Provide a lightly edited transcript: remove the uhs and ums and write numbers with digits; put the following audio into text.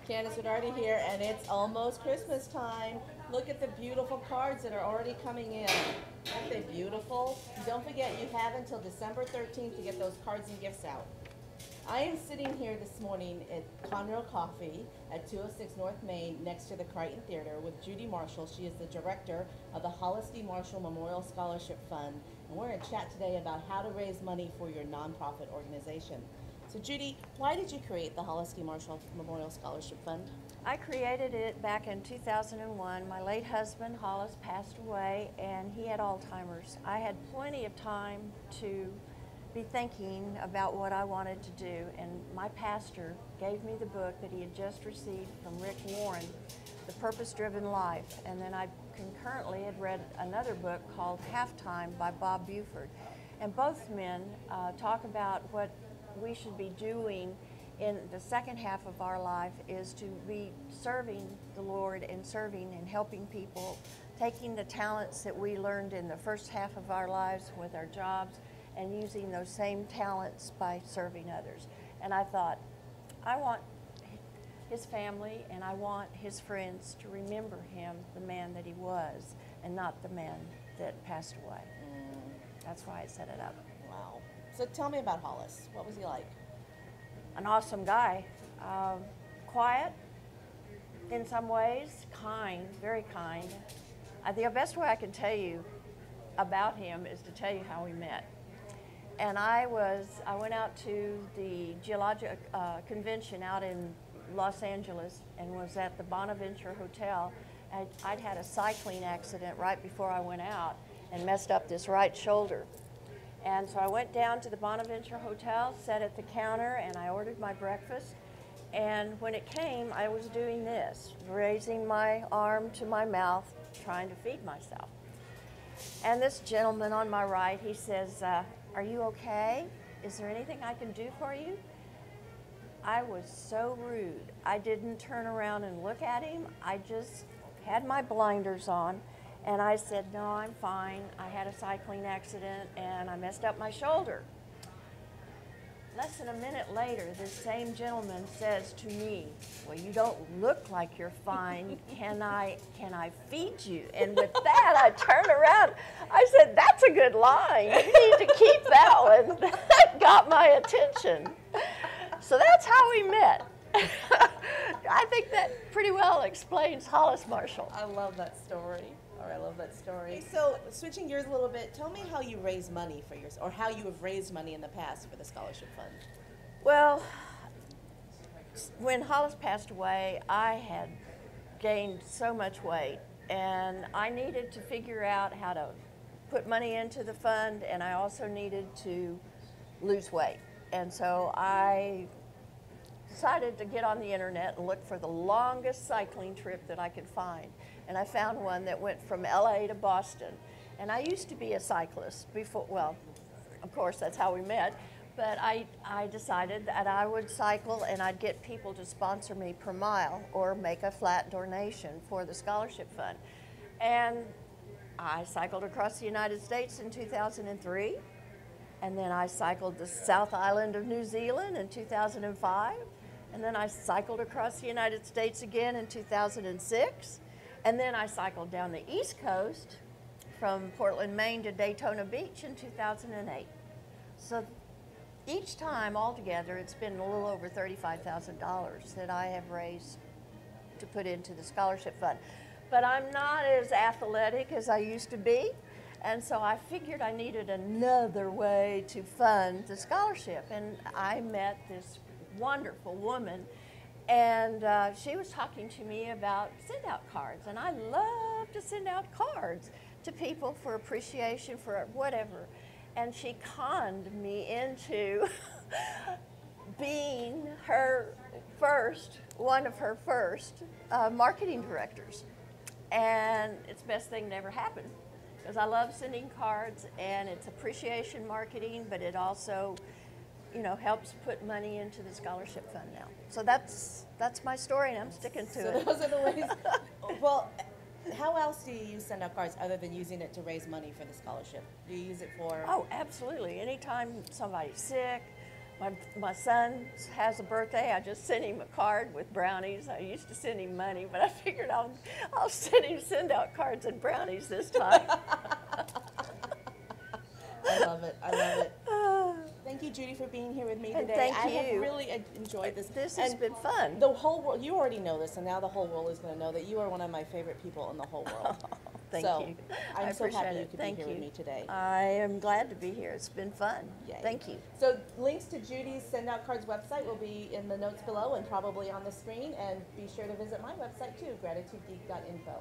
Candace Bernardi here, and it's almost Christmas time. Look at the beautiful cards that are already coming in. Aren't they beautiful? Don't forget, you have until December 13th to get those cards and gifts out. I am sitting here this morning at Conroe Coffee at 206 North Main next to the Crichton Theater with Judy Marshall. She is the director of the Hollis D. Marshall Memorial Scholarship Fund, and we're going to chat today about how to raise money for your nonprofit organization. So Judy, why did you create the Hollis D. Marshall Memorial Scholarship Fund? I created it back in 2001. My late husband, Hollis, passed away, and he had Alzheimer's. I had plenty of time to be thinking about what I wanted to do, and my pastor gave me the book that he had just received from Rick Warren, The Purpose-Driven Life, and then I concurrently had read another book called Halftime by Bob Buford. And both men talk about what we should be doing in the second half of our life is to be serving the Lord and serving and helping people, taking the talents that we learned in the first half of our lives with our jobs and using those same talents by serving others. And I thought, I want his family and I want his friends to remember him, the man that he was, and not the man that passed away. That's why I set it up. Wow. So tell me about Hollis. What was he like? An awesome guy. Quiet in some ways, kind, very kind. The best way I can tell you about him is to tell you how we met. And I went out to the Geologic Convention out in Los Angeles and was at the Bonaventure Hotel. I'd had a cycling accident right before I went out and messed up this right shoulder. And so I went down to the Bonaventure Hotel, sat at the counter, and I ordered my breakfast. And when it came, I was doing this, raising my arm to my mouth, trying to feed myself. And this gentleman on my right, he says, "Are you okay? Is there anything I can do for you?" I was so rude. I didn't turn around and look at him. I just had my blinders on. And I said, "No, I'm fine. I had a cycling accident and I messed up my shoulder." Less than a minute later, this same gentleman says to me, "Well, you don't look like you're fine. Can I feed you?" And with that, I turned around. I said, "That's a good line. You need to keep that one." That got my attention. So that's how we met. I think that pretty well explains Hollis Marshall. I love that story. I love that story. So, switching gears a little bit, tell me how you raise money for yours, or how you have raised money in the past for the scholarship fund. Well, when Hollis passed away, I had gained so much weight, and I needed to figure out how to put money into the fund, and I also needed to lose weight. And so I decided to get on the internet and look for the longest cycling trip that I could find. And I found one that went from LA to Boston. And I used to be a cyclist before, well, of course, that's how we met. But I decided that I would cycle and I'd get people to sponsor me per mile or make a flat donation for the scholarship fund. And I cycled across the United States in 2003. And then I cycled the South Island of New Zealand in 2005. And then I cycled across the United States again in 2006. And then I cycled down the East Coast from Portland, Maine to Daytona Beach in 2008. So each time altogether, it's been a little over $35,000 that I have raised to put into the scholarship fund. But I'm not as athletic as I used to be. And so I figured I needed another way to fund the scholarship. And I met this wonderful woman, and she was talking to me about send-out cards. And I love to send out cards to people for appreciation, for whatever. And she conned me into being one of her first marketing directors. And it's the best thing that ever happened. Because I love sending cards, and it's appreciation marketing, but it also, helps put money into the scholarship fund now. So that's my story, and I'm sticking to it. So those are the ways. Well, how else do you send out cards other than using it to raise money for the scholarship? Do you use it for? Oh, absolutely. Anytime somebody's sick, My son has a birthday. I just sent him a card with brownies. I used to send him money, but I figured I'll send out cards and brownies this time. I love it. I love it. Thank you, Judy, for being here with me And today. thank I have you. really enjoyed this. This has And been fun. the whole world, you already know this, and now the whole world is going to know that you are one of my favorite people in the whole world. Thank so, you. I'm I so appreciate happy you it. could Thank be here you. with me today. I am glad to be here. It's been fun. Yay. Thank you. So links to Judy's Send Out Cards website will be in the notes below and probably on the screen. And be sure to visit my website too, gratitudegeek.info.